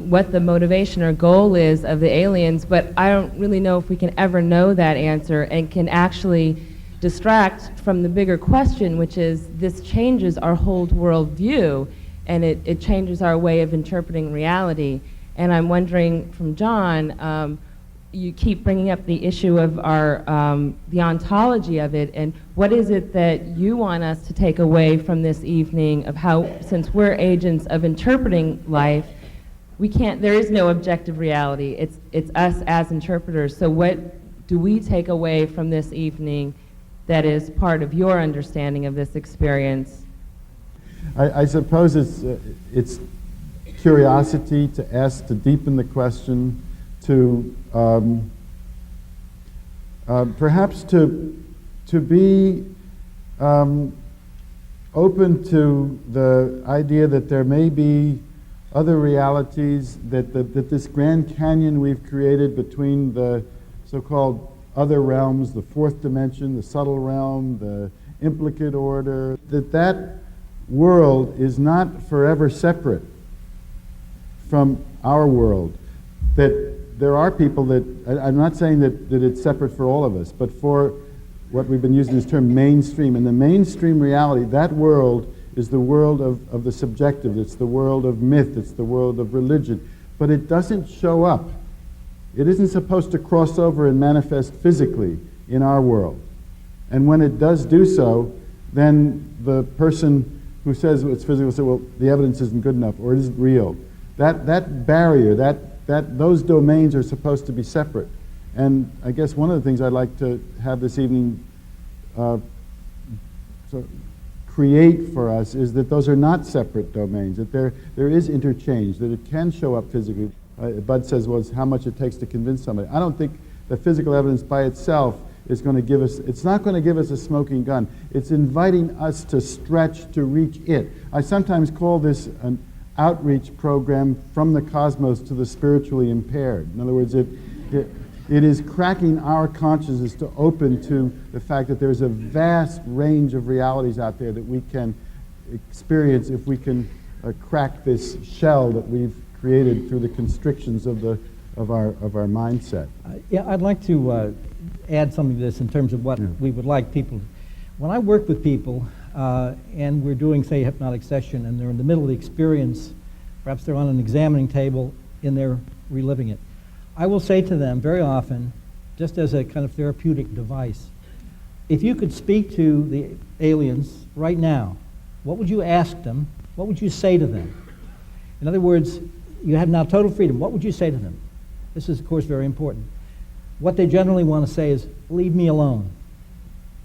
what the motivation or goal is of the aliens, but I don't really know if we can ever know that answer and can actually distract from the bigger question, which is this changes our whole world view, and it changes our way of interpreting reality. And I'm wondering from John, you keep bringing up the issue of our the ontology of it, and what is it that you want us to take away from this evening of how, since we're agents of interpreting life, we can't, there is no objective reality. It's us as interpreters. So what do we take away from this evening that is part of your understanding of this experience? I suppose it's curiosity to ask, to deepen the question, to perhaps to be open to the idea that there may be other realities, that this Grand Canyon we've created between the so-called other realms, the fourth dimension, the subtle realm, the implicate order, that world is not forever separate from our world, that there are people that, I'm not saying that it's separate for all of us, but for what we've been using this term mainstream. In the mainstream reality, that world is the world of the subjective. It's the world of myth. It's the world of religion. But it doesn't show up. It isn't supposed to cross over and manifest physically in our world. And when it does do so, then the person who says it's physical will say, well, the evidence isn't good enough, or it isn't real. That barrier, those domains are supposed to be separate. And I guess one of the things I'd like to have this evening create for us is that those are not separate domains, that there is interchange, that it can show up physically. Bud says, well, it's how much it takes to convince somebody. I don't think the physical evidence by itself is going to give us, it's not going to give us a smoking gun. It's inviting us to stretch to reach it. I sometimes call this an outreach program from the cosmos to the spiritually impaired. In other words, it is cracking our consciousness to open to the fact that there's a vast range of realities out there that we can experience if we can crack this shell that we've created through the constrictions of our mindset. Yeah, I'd like to add something to this in terms of what we would like people. When I work with people and we're doing, say, hypnotic session, and they're in the middle of the experience, perhaps they're on an examining table and they're reliving it, I will say to them very often, just as a kind of therapeutic device, if you could speak to the aliens right now, what would you ask them? What would you say to them? In other words, you have now total freedom. What would you say to them? This is, of course, very important. What they generally want to say is, leave me alone.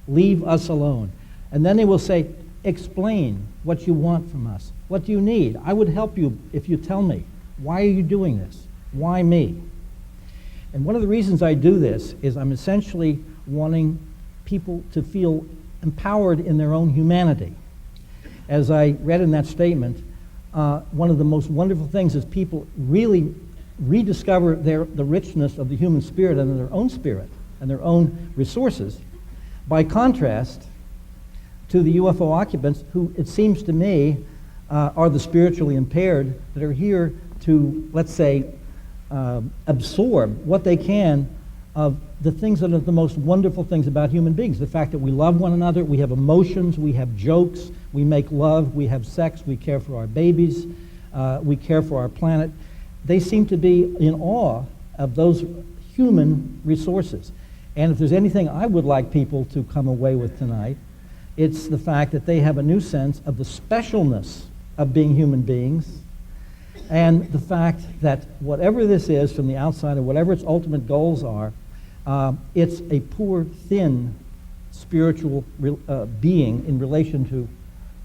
Leave us alone. And then they will say, explain what you want from us. What do you need? I would help you if you tell me. Why are you doing this? Why me? And one of the reasons I do this is I'm essentially wanting people to feel empowered in their own humanity. As I read in that statement, one of the most wonderful things is people really rediscover the richness of the human spirit and their own resources, by contrast to the UFO occupants who, it seems to me, are the spiritually impaired that are here to, let's say, absorb what they can of the things that are the most wonderful things about human beings. The fact that we love one another, we have emotions, we have jokes, we make love, we have sex, we care for our babies, we care for our planet. They seem to be in awe of those human resources. And if there's anything I would like people to come away with tonight, it's the fact that they have a new sense of the specialness of being human beings, and the fact that whatever this is from the outside, or whatever its ultimate goals are, it's a poor, thin, spiritual being in relation to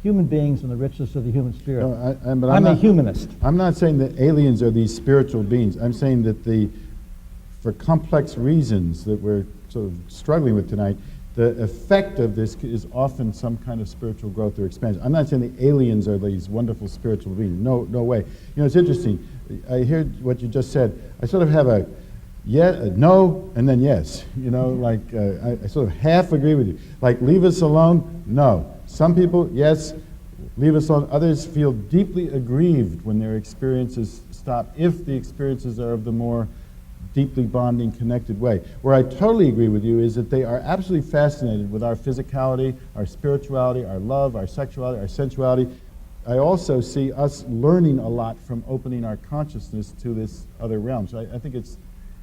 human beings and the richness of the human spirit. No, I'm a humanist. I'm not saying that aliens are these spiritual beings. I'm saying that for complex reasons that we're sort of struggling with tonight, the effect of this is often some kind of spiritual growth or expansion. I'm not saying the aliens are these wonderful spiritual beings. No way. You know, it's interesting. I hear what you just said. I sort of have a no, and then yes. You know, like I sort of half agree with you. Like, leave us alone? No. Some people, yes, leave us alone. Others feel deeply aggrieved when their experiences stop, if the experiences are of the more deeply bonding, connected way. Where I totally agree with you is that they are absolutely fascinated with our physicality, our spirituality, our love, our sexuality, our sensuality. I also see us learning a lot from opening our consciousness to this other realm. So I think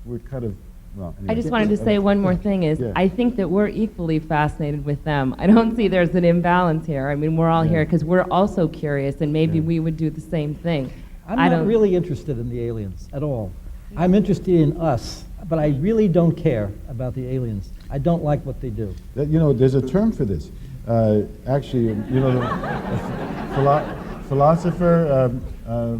we're kind of, well, anyway. I just wanted to say one more thing is, I think that we're equally fascinated with them. I don't see there's an imbalance here. I mean, we're all here because we're also curious, and maybe we would do the same thing. I'm not really interested in the aliens at all. I'm interested in us, but I really don't care about the aliens. I don't like what they do. You know, there's a term for this. Actually, you know, the philosopher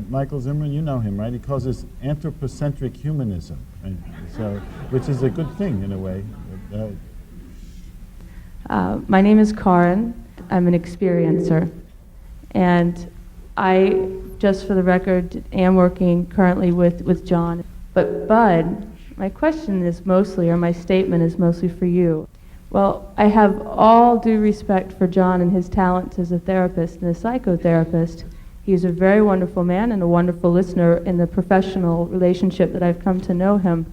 Michael Zimmerman, you know him, right? He calls this anthropocentric humanism, right? So, which is a good thing in a way. My name is Karin. I'm an experiencer. And I, just for the record, am working currently with John. But Bud, my question is mostly, or my statement is mostly for you. Well, I have all due respect for John and his talents as a therapist and a psychotherapist, He's a very wonderful man and a wonderful listener in the professional relationship that I've come to know him.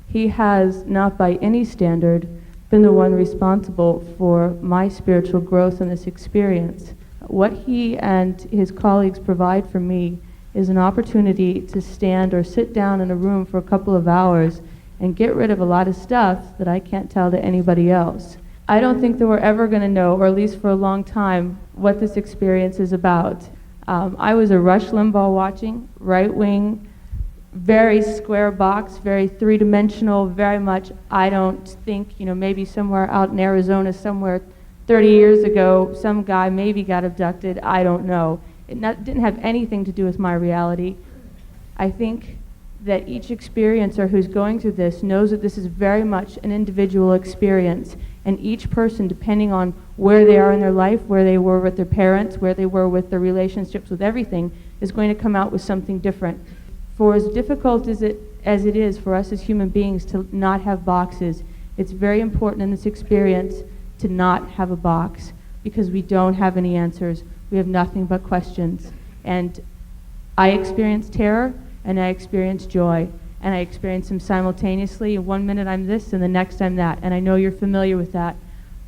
He has, not by any standard, been the one responsible for my spiritual growth in this experience. What he and his colleagues provide for me is an opportunity to stand or sit down in a room for a couple of hours and get rid of a lot of stuff that I can't tell to anybody else. I don't think that we're ever going to know, or at least for a long time, what this experience is about. I was a Rush Limbaugh watching, right-wing, very square box, very three-dimensional, very much, I don't think, maybe somewhere out in Arizona, somewhere 30 years ago, some guy maybe got abducted, I don't know. It didn't have anything to do with my reality. I think that each experiencer who's going through this knows that this is very much an individual experience, and each person, depending on where they are in their life, where they were with their parents, where they were with their relationships with everything, is going to come out with something different. For as difficult as it is for us as human beings to not have boxes, it's very important in this experience to not have a box, because we don't have any answers. We have nothing but questions. And I experience terror, and I experience joy, and I experience them simultaneously. And 1 minute I'm this, and the next I'm that. And I know you're familiar with that.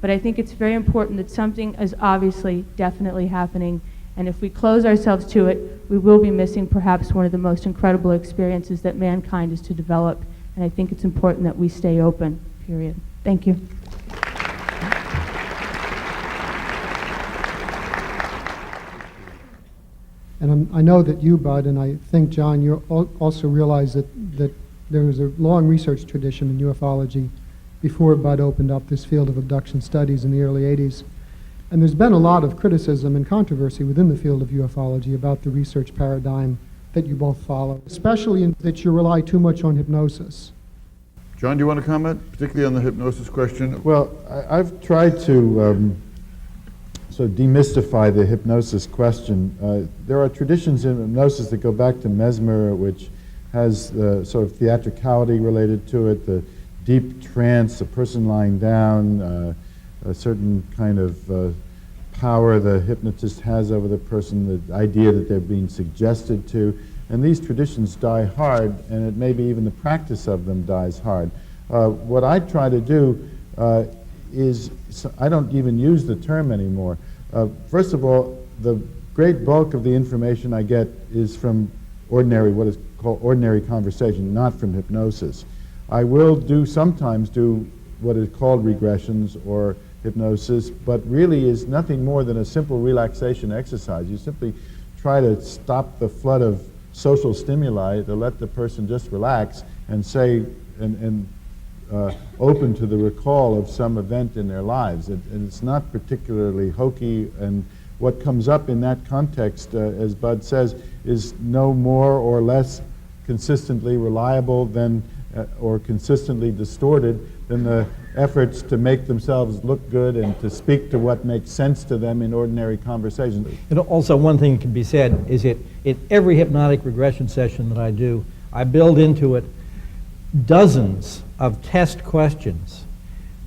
But I think it's very important that something is obviously, definitely happening. And if we close ourselves to it, we will be missing perhaps one of the most incredible experiences that mankind is to develop. And I think it's important that we stay open, period. Thank you. And I know that you, Bud, and I think, John, you also realize that there was a long research tradition in ufology before Bud opened up this field of abduction studies in the early 80s. And there's been a lot of criticism and controversy within the field of ufology about the research paradigm that you both follow, especially in that you rely too much on hypnosis. John, do you want to comment, particularly on the hypnosis question? Well, I've tried to sort of demystify the hypnosis question. There are traditions in hypnosis that go back to Mesmer, which has sort of theatricality related to it, the deep trance, a person lying down, a certain kind of power the hypnotist has over the person, the idea that they're being suggested to. And these traditions die hard, and it maybe even the practice of them dies hard. What I try to do is, I don't even use the term anymore. First of all, the great bulk of the information I get is from ordinary, what is called ordinary conversation, not from hypnosis. I will sometimes do what is called regressions or hypnosis, but really is nothing more than a simple relaxation exercise. You simply try to stop the flood of social stimuli to let the person just relax and say, and open to the recall of some event in their lives. And it's not particularly hokey, and what comes up in that context, as Bud says, is no more or less consistently reliable than, or consistently distorted than the efforts to make themselves look good and to speak to what makes sense to them in ordinary conversations. And also, one thing that can be said is that in every hypnotic regression session that I do, I build into it dozens of test questions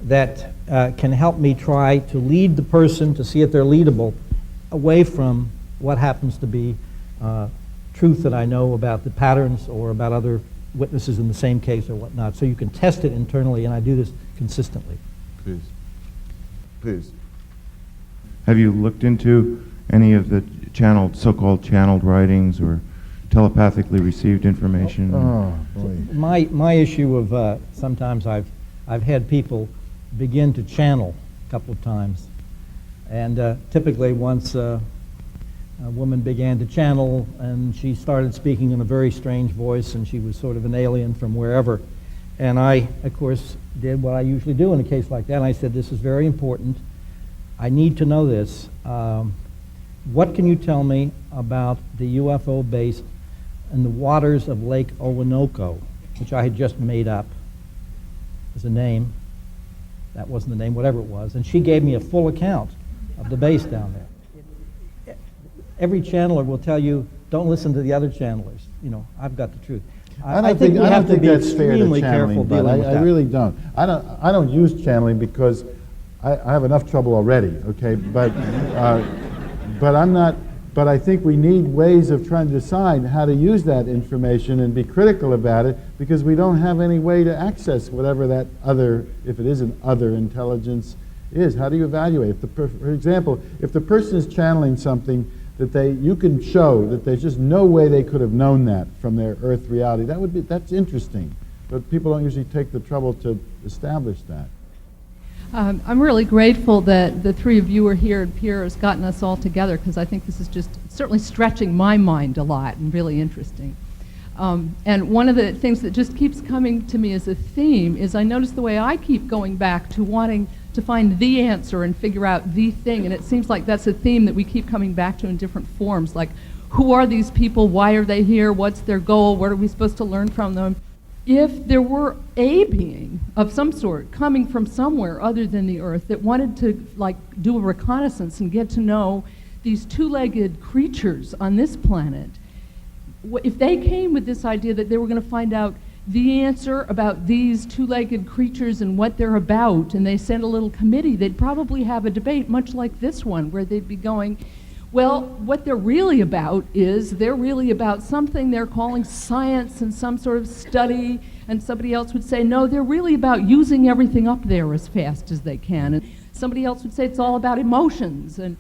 that can help me try to lead the person, to see if they're leadable, away from what happens to be truth that I know about the patterns or about other witnesses in the same case or whatnot. So you can test it internally, and I do this consistently. Please. Please. Have you looked into any of the so-called channeled writings or telepathically received information? Oh, boy. My issue of sometimes I've had people begin to channel a couple of times, and typically once a woman began to channel and she started speaking in a very strange voice, and she was sort of an alien from wherever. And I, of course, did what I usually do in a case like that. And I said, this is very important. I need to know this. What can you tell me about the UFO base in the waters of Lake Orinoco, which I had just made up as a name? That wasn't the name, whatever it was. And she gave me a full account of the base down there. Every channeler will tell you, don't listen to the other channelers. You know, I've got the truth. I think we have to be extremely careful dealing with that. I really don't. I don't use channeling because I have enough trouble already. Okay, but I'm not But I think we need ways of trying to decide how to use that information and be critical about it, because we don't have any way to access whatever that other, if it is an other intelligence, is. How do you evaluate? For example, if the person is channeling something that you can show that there's just no way they could have known that from their Earth reality, that's interesting. But people don't usually take the trouble to establish that. I'm really grateful that the three of you are here and Pierre has gotten us all together, because I think this is just certainly stretching my mind a lot and really interesting. And one of the things that just keeps coming to me as a theme is I notice the way I keep going back to wanting to find the answer and figure out the thing, and it seems like that's a theme that we keep coming back to in different forms, like who are these people, why are they here, what's their goal, what are we supposed to learn from them? If there were a being of some sort coming from somewhere other than the Earth that wanted to do a reconnaissance and get to know these two-legged creatures on this planet, if they came with this idea that they were going to find out the answer about these two-legged creatures and what they're about, and they sent a little committee, they'd probably have a debate much like this one, where they'd be going, well, what they're really about is they're really about something they're calling science and some sort of study, and somebody else would say, no, they're really about using everything up there as fast as they can, and somebody else would say it's all about emotions, and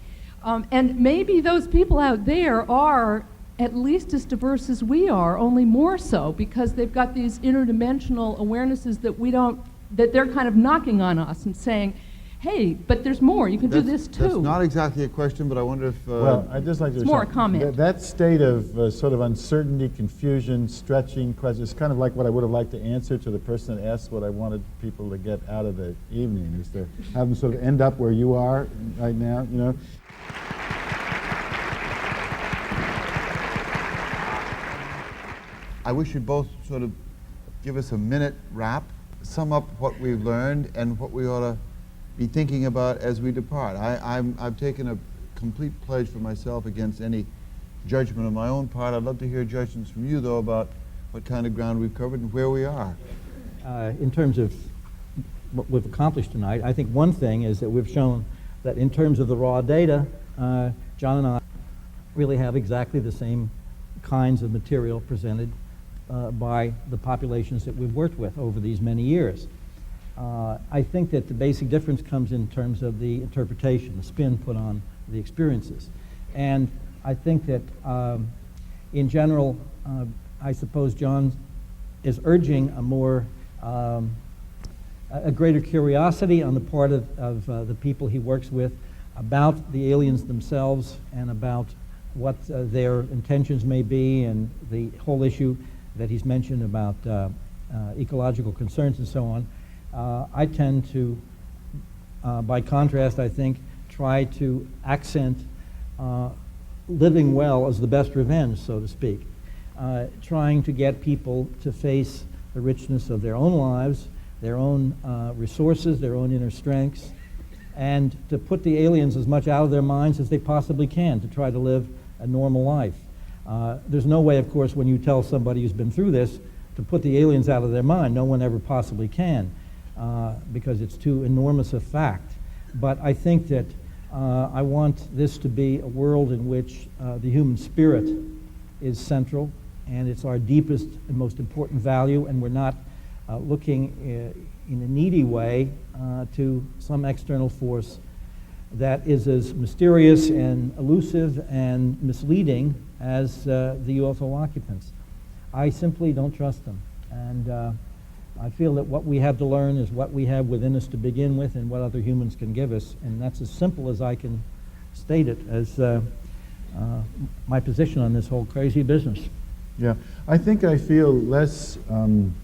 maybe those people out there are at least as diverse as we are, only more so, because they've got these interdimensional awarenesses that they're kind of knocking on us and saying, hey, but there's more. You can do this too. That's not exactly a question, but I wonder if... well, I'd just like to... It's more a comment. That state of sort of uncertainty, confusion, stretching questions, is kind of like what I would have liked to answer to the person that asked what I wanted people to get out of the evening, is to have them sort of end up where you are right now, you know. I wish you'd both sort of give us a minute wrap, sum up what we've learned and what we ought to be thinking about as we depart. I've taken a complete pledge for myself against any judgment on my own part. I'd love to hear judgments from you, though, about what kind of ground we've covered and where we are. In terms of what we've accomplished tonight, I think one thing is that we've shown that in terms of the raw data, John and I really have exactly the same kinds of material presented by the populations that we've worked with over these many years. I think that the basic difference comes in terms of the interpretation, the spin put on the experiences. And I think that in general, I suppose John is urging a greater curiosity on the part of the people he works with about the aliens themselves and about what their intentions may be, and the whole issue that he's mentioned about ecological concerns and so on. I tend to, by contrast, I think, try to accent living well as the best revenge, so to speak, trying to get people to face the richness of their own lives, their own resources, their own inner strengths, and to put the aliens as much out of their minds as they possibly can to try to live a normal life. There's no way, of course, when you tell somebody who's been through this to put the aliens out of their mind. No one ever possibly can, because it's too enormous a fact. But I think that I want this to be a world in which the human spirit is central, and it's our deepest and most important value, and we're not looking in a needy way to some external force that is as mysterious and elusive and misleading as the UFO occupants. I simply don't trust them. And I feel that what we have to learn is what we have within us to begin with and what other humans can give us. And that's as simple as I can state it as my position on this whole crazy business. Yeah, I think I feel less kind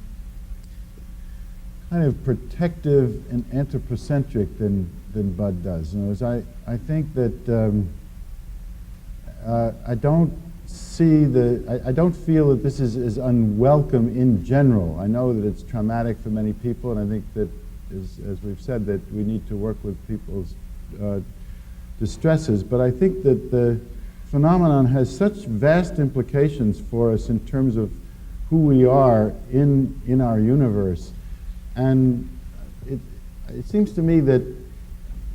of protective and anthropocentric than Bud does. In other words, I think that I don't I don't feel that this is unwelcome in general. I know that it's traumatic for many people, and I think that, as we've said, that we need to work with people's distresses. But I think that the phenomenon has such vast implications for us in terms of who we are in our universe. And it seems to me that,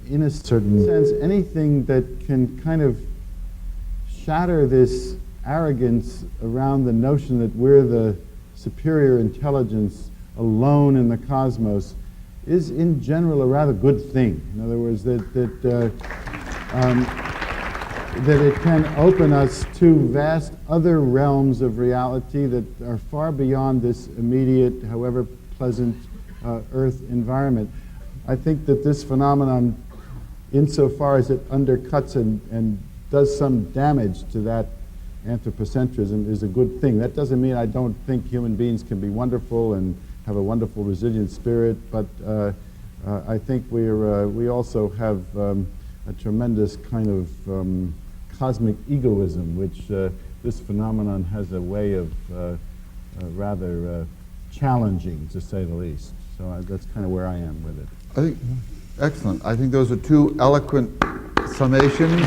in a certain sense, anything that can kind of shatter this arrogance around the notion that we're the superior intelligence alone in the cosmos is in general a rather good thing. In other words, that it can open us to vast other realms of reality that are far beyond this immediate, however pleasant, Earth environment. I think that this phenomenon, insofar as it undercuts and does some damage to that anthropocentrism, is a good thing. That doesn't mean I don't think human beings can be wonderful and have a wonderful, resilient spirit, but I think we also have a tremendous kind of cosmic egoism, which this phenomenon has a way of rather challenging, to say the least. So that's kind of where I am with it. I think, excellent. I think those are two eloquent summations.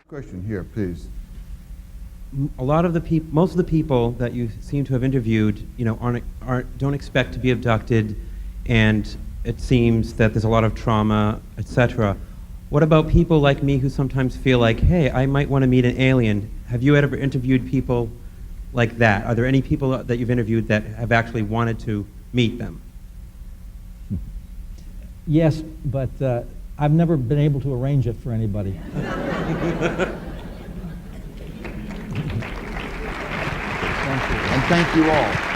Question here, please. A lot of the most of the people that you seem to have interviewed, you know, don't expect to be abducted, and it seems that there's a lot of trauma, etc. What about people like me who sometimes feel like, hey, I might want to meet an alien? Have you ever interviewed people like that? Are there any people that you've interviewed that have actually wanted to meet them? Yes, but I've never been able to arrange it for anybody. And thank you all.